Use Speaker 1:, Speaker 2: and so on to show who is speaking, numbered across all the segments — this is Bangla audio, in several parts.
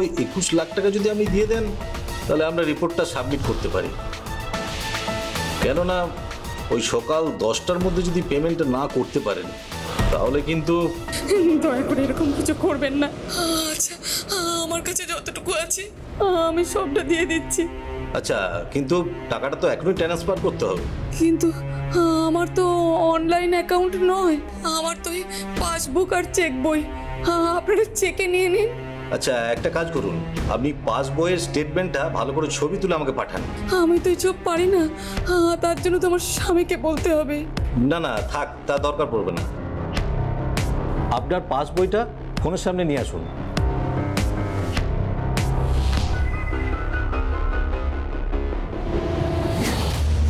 Speaker 1: ওই 21 লাখ টাকা যদি আপনি দিয়ে দেন তাহলে আমরা রিপোর্টটা সাবমিট করতে পারি। কেননা ওই সকাল 10টার মধ্যে যদি পেমেন্টটা না করতে পারেন তাহলে কিন্তু
Speaker 2: দয়া করে এরকম কিছু করবেন না। আচ্ছা, আমার কাছে যতটুকু আছে আমি সবটা দিয়ে দিচ্ছি।
Speaker 1: আচ্ছা, কিন্তু টাকাটা তো এখনই ট্রান্সফার করতে হবে।
Speaker 2: কিন্তু আমার তো অনলাইন অ্যাকাউন্ট নয়, আমার তো পাসবুক আর চেক বই। আপনারা চেকে নিয়ে নিন।
Speaker 1: আচ্ছা, একটা কাজ করুন, আপনি পাসবইয়ের স্টেটমেন্টটা ভালো করে ছবি তুলে আমাকে পাঠান।
Speaker 2: আমি তো এসব পারি না, তার জন্য তো আমার স্বামীকে বলতে হবে।
Speaker 1: না না থাক, তা দরকার পড়বে না। আপনার পাসবইটা ফোনের সামনে নিয়ে আসুন।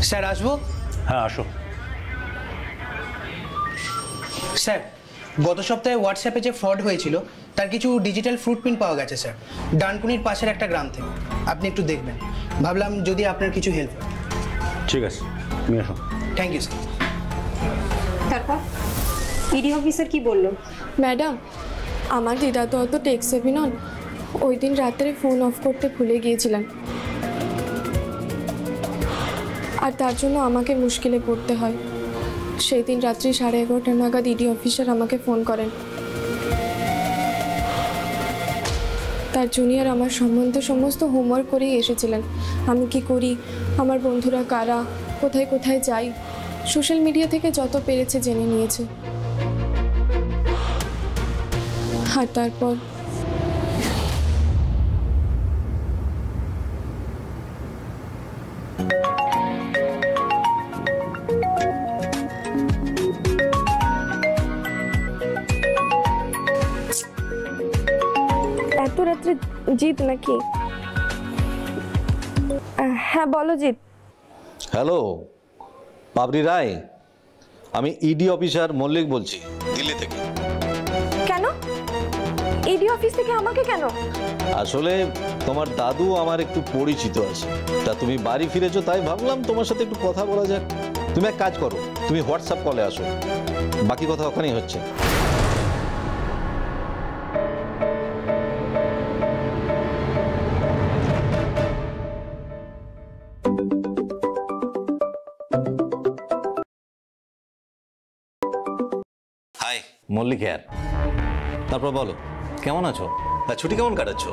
Speaker 3: স্যার আসবো?
Speaker 4: হ্যাঁ আসো।
Speaker 3: স্যার, গত সপ্তাহে হোয়াটসঅ্যাপে যে ফ্রড হয়েছিল তার কিছু ডিজিটাল ফুটপ্রিন্ট পাওয়া গেছে স্যার, ডানকুনির পাশের একটা গ্রাম থেকে। আপনি একটু দেখবেন, ভাবলাম যদি আপনার কিছু হেল্প হয়।
Speaker 4: ঠিক আছে, নিয়ে আসো।
Speaker 3: Thank you sir.
Speaker 5: তারপর ইডি অফিসার কি বললো?
Speaker 6: ম্যাডাম, আমার দিদা তো অত টেক সেভি নন। ওই দিন রাত্রে ফোন অফ করতে ভুলে গিয়েছিলেন, আর তার জন্য আমাকে মুশকিলে পড়তে হয়। সেই দিন রাত্রি 11:30 নাগাদ ইডি অফিসার আমাকে ফোন করেন। তার জুনিয়র আমার সম্বন্ধে সমস্ত হোমওয়ার্ক করেই এসেছিলেন। আমি কি করি, আমার বন্ধুরা কারা, কোথায় কোথায় যাই, সোশ্যাল মিডিয়া থেকে যত পেরেছে জেনে নিয়েছে। আর তারপর
Speaker 7: এত রাত্রে জিৎ নাকি? হ্যাঁ বলো জিৎ।
Speaker 1: হ্যালো, পাবরি রায়, আমি ইডি অফিসার মল্লিক বলছি, দিল্লি থেকে।
Speaker 7: কেন ইডি অফিস থেকে আমাকে কেন?
Speaker 1: আসলে তোমার দাদু আমার একটু পরিচিত আছে, তা তুমি বাড়ি ফিরেছো তাই ভাবলাম তোমার সাথে একটু কথা বলা যাক। তুমি এক কাজ করো, তুমি হোয়াটসঅ্যাপ কলে আসো, বাকি কথা ওখানেই হচ্ছে। Hi, Mallick here. তারপর বলো, কেমন আছো? ছুটি কেমন কাটাচ্ছ?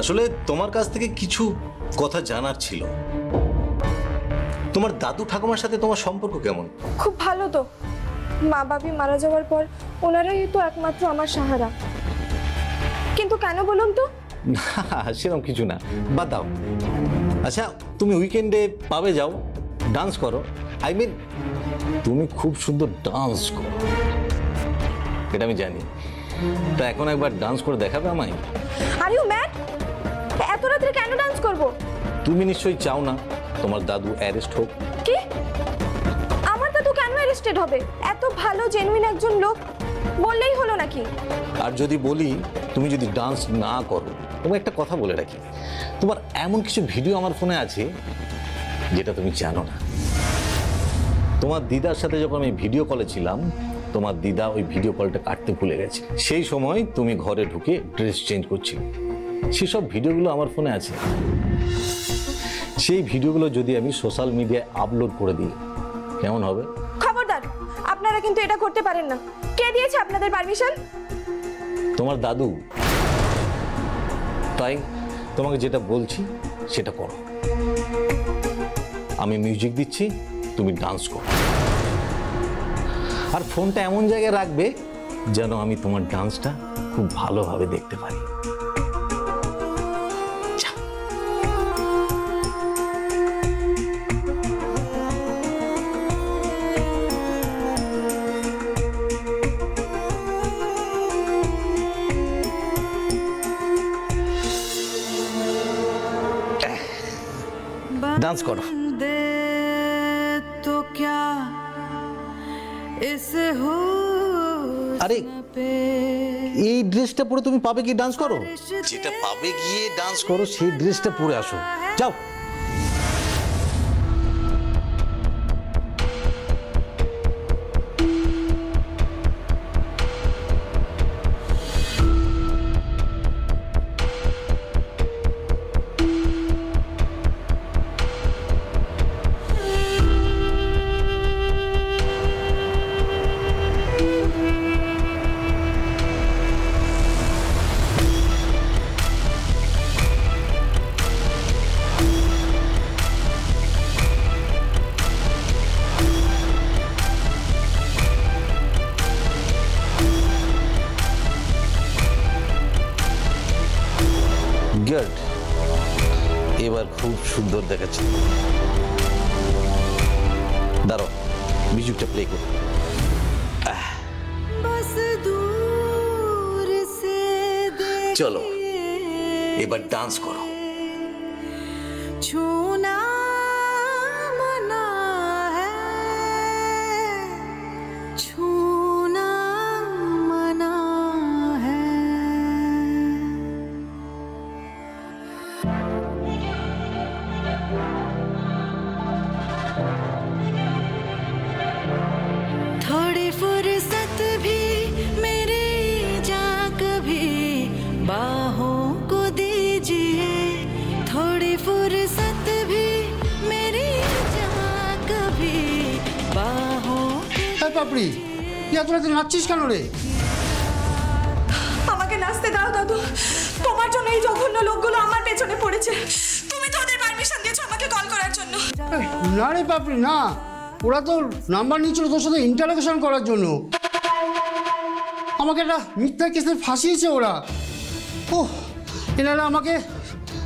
Speaker 1: আসলে তোমার কাছ থেকে কিছু কথা জানার ছিল। তোমার দাদু ঠাকুমার সাথে তোমার সম্পর্ক কেমন?
Speaker 7: খুব ভালো তো। মা বাবি মারা যাওয়ার পর ওনারাই তো একমাত্র আমার সাহারা। কিন্তু কেন বলুন তো?
Speaker 1: না, সেরকম কিছু না, বাদ দাও। আচ্ছা, তুমি উইকেন্ডে পাবে যাও, ডান্স করো। আই মিন, তুমি খুব সুন্দর ডান্স করো, এটা আমি জানি। তা এখন একবার ডান্স করে দেখাবে আমায়?
Speaker 7: Are you mad? এত রাত্রে কেন ডান্স করব?
Speaker 1: তুমি নিশ্চয়ই চাও না তোমার দাদু অ্যারেস্ট হোক।
Speaker 7: কি? আমার দাদু কেন অ্যারেস্টেড হবে? এত ভালো জেনুইন একজন লোক, বললেই হলো নাকি?
Speaker 1: আর যদি বলি তুমি যদি ডান্স না করো, তোমার একটা কথা বলে রাখি, তোমার এমন কিছু ভিডিও আমার ফোনে আছে যেটা তুমি জানো না। তোমার দিদার সাথে যখন আমি ভিডিও কলে ছিলাম, তোমার দিদা ওই ভিডিও কলটা কাটতে ভুলে গেছে। সেই সময় তুমি ঘরে ঢুকে ড্রেস চেঞ্জ করছিলে, সেসব ভিডিওগুলো আমার ফোনে আছে। সেই ভিডিওগুলো যদি আমি সোশ্যাল মিডিয়ায় আপলোড করে দিই কেমন হবে?
Speaker 7: খবরদার, আপনারা কিন্তু এটা করতে পারেন না। কে দিয়েছে আপনাদের পারমিশন?
Speaker 1: তোমার দাদু। তাই তোমাকে যেটা বলছি সেটা করো। আমি মিউজিক দিচ্ছি, তুমি ডান্স করো। আর ফোনটা এমন জায়গায় রাখবে যেন আমি তোমার ডান্সটা খুব ভালোভাবে দেখতে পারি। ডান্স করো। আরে এই ড্রেসটা পরে তুমি পাবে গিয়ে ডান্স করো? যেটা পাবে গিয়ে ডান্স করো সেই ড্রেসটা পরে আসো, যাও। গুড, এবার খুব সুন্দর দেখাচ্ছে। দাঁড়াও, মিউজিকটা প্লে করো। চলো এবার ডান্স করো।
Speaker 8: छूना मना है, छूना मना है। थोड़ी फुर्सत भी मेरी जा कभी बाहों को दीजिए, थोड़ी फुर्सत भी मेरी जा कभी बाहों
Speaker 9: এই পাপড়ি, তুই এত রাতে নাচছিস কেন রে?
Speaker 2: আমাকে নাচতে দাও দাদু, তোমার জন্য এই জঘন্য লোকগুলো আমার পেছনে পড়েছে। তুমি তো ওদের পারমিশন দিয়েছো আমাকে কল করার জন্য।
Speaker 9: না রে পাপড়ি, না, ওরা তো নাম্বার নিয়েছিল তোর সাথে ইন্টারোগেশন করার জন্য। আমাকে একটা মিথ্যা কেসে ফাঁসিয়েছে ওরা। ও, এনারা আমাকে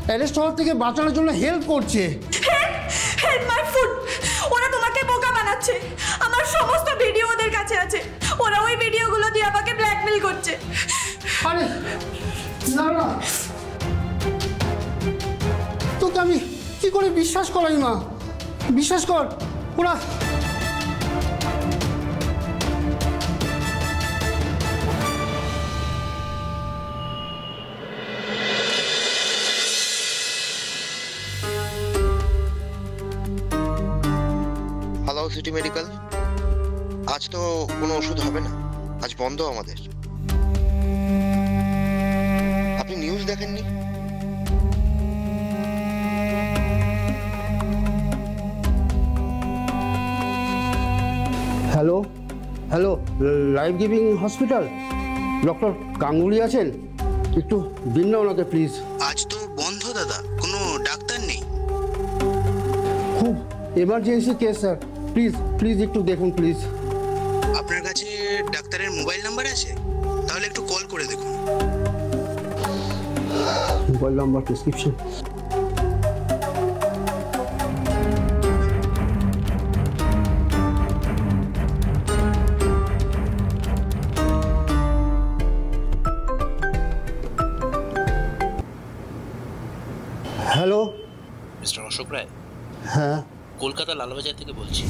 Speaker 9: অ্যারেস্ট হওয়ার থেকে বাঁচানোর জন্য হেল্প করছে।
Speaker 2: Help my food! ওরা তোমাকে বোকা বানাচ্ছে। আমার সমস্ত ভিডিও ওদের কাছে আছে, ওরা ওই ভিডিওগুলো দিয়ে আমাকে ব্ল্যাকমেল করছে।
Speaker 9: আরে না না, তোকে আমি কি করে বিশ্বাস করাই মা? বিশ্বাস কর, ওরা
Speaker 10: হ্যালো সিটি মেডিকেল, আজ তো কোনো ওষুধ হবে না, আজ বন্ধ আমাদের। আপনি নিউজ দেখেননি?
Speaker 9: Hello hello, life giving hospital, doctor Ganguly আছেন? একটু দিন না ওনাকে প্লিজ।
Speaker 3: আজ তো বন্ধ দাদা, কোনো ডাক্তার নেই।
Speaker 9: খুব emergency case sir, please please একটু দেখুন প্লিজ।
Speaker 3: আপনার কাছে ডাক্তারের মোবাইল নাম্বার আছে? তাহলে একটু কল করে দেখুন।
Speaker 9: Mobile number, prescription. Hello,
Speaker 11: mister Ashok Roy,
Speaker 9: হ্যাঁ
Speaker 11: কলকাতা লালবাজার থেকে বলছি।